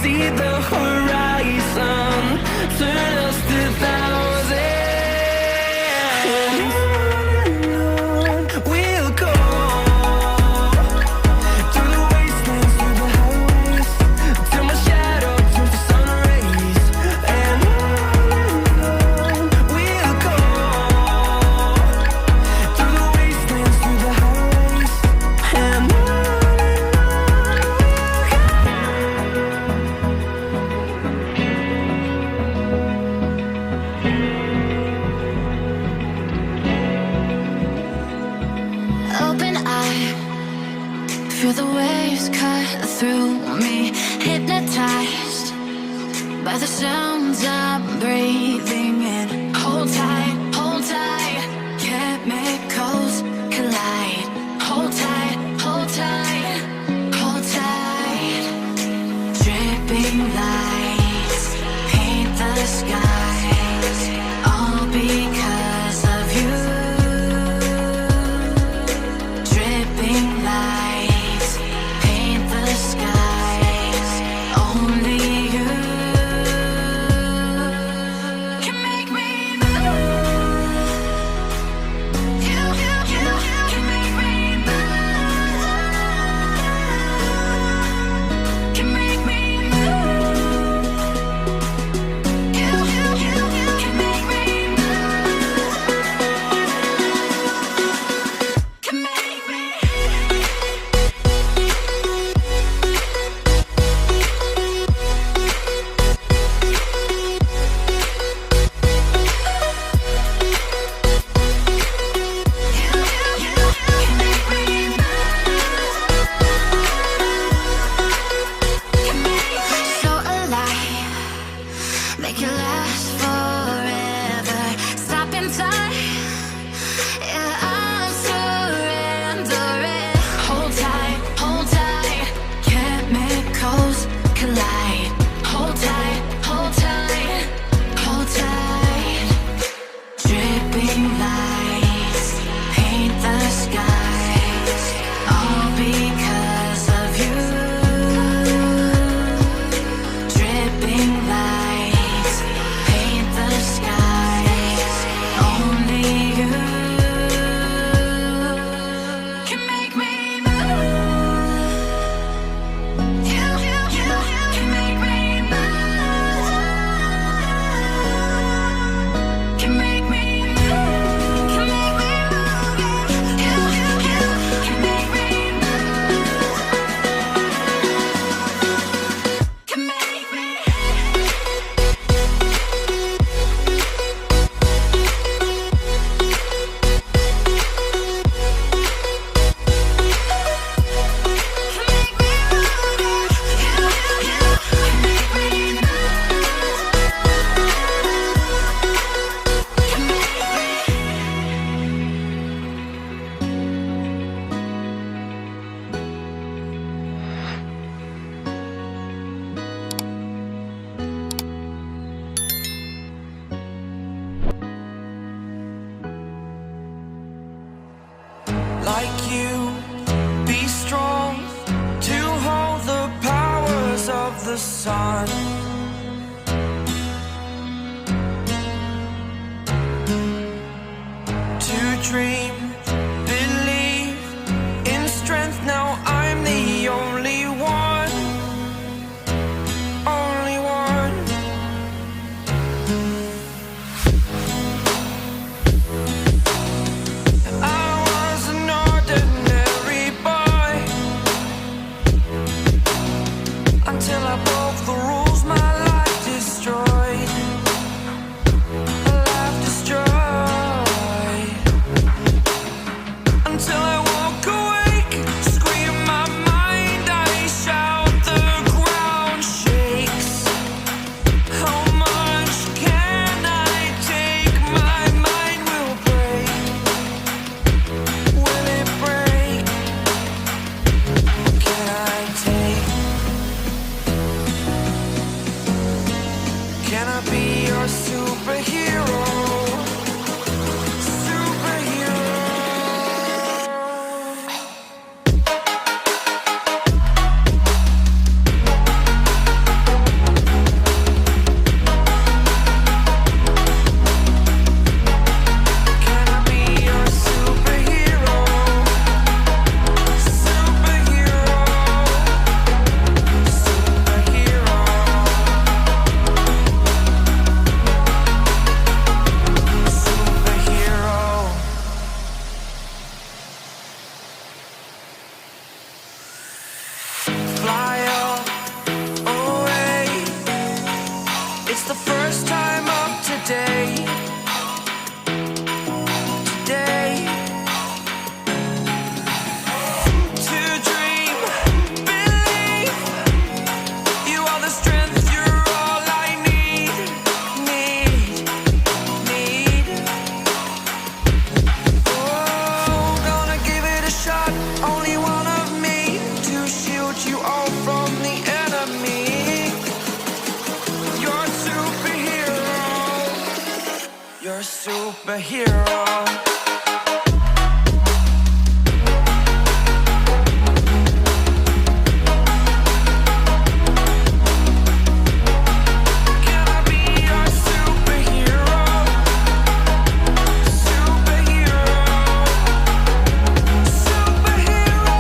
see the horizon, turn us to thousands. And on we'll go, through the wastelands, through the highways, till my shadow turns to sun rays. And on we'll go, through the wastelands, through the highways, and on. Open eye, feel the waves cut through me, hypnotized by the sounds I'm breathing in. Hold tight, chemicals collide. Hold tight, hold tight, hold tight. Dripping lights paint the skies, all because of you. Dripping lights paint the skies, only you can make me move. You can make me move. Can make me move. You can make me move. Can make me. So alive, make it last forever. Stop in time, yeah, I'm surrendering. Hold tight, chemicals collide. Hold tight, hold tight. Dripping lights paint the skies, all because of you. Dripping lights paint the skies, only you can make me move. You can make me move. Can make me move. Can make me move. You can make me move. Can make me. Like you, be strong to hold the powers of the sun. To dream, believe in strength. Now I'm the only one, only one. I was an ordinary boy until I broke the rules. My It's the first time of today. Today. To dream, believe. You are the strength, you're all I need. Oh, gonna give it a shot. Only one of me to shield you all from the enemy. You're a superhero. You're a superhero. Can I be your superhero? Superhero. Superhero.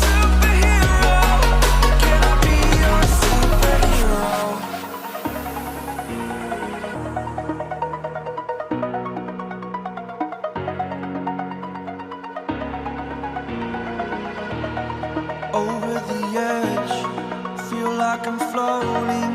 Superhero. Can I be your superhero? Over the edge, feel like I'm floating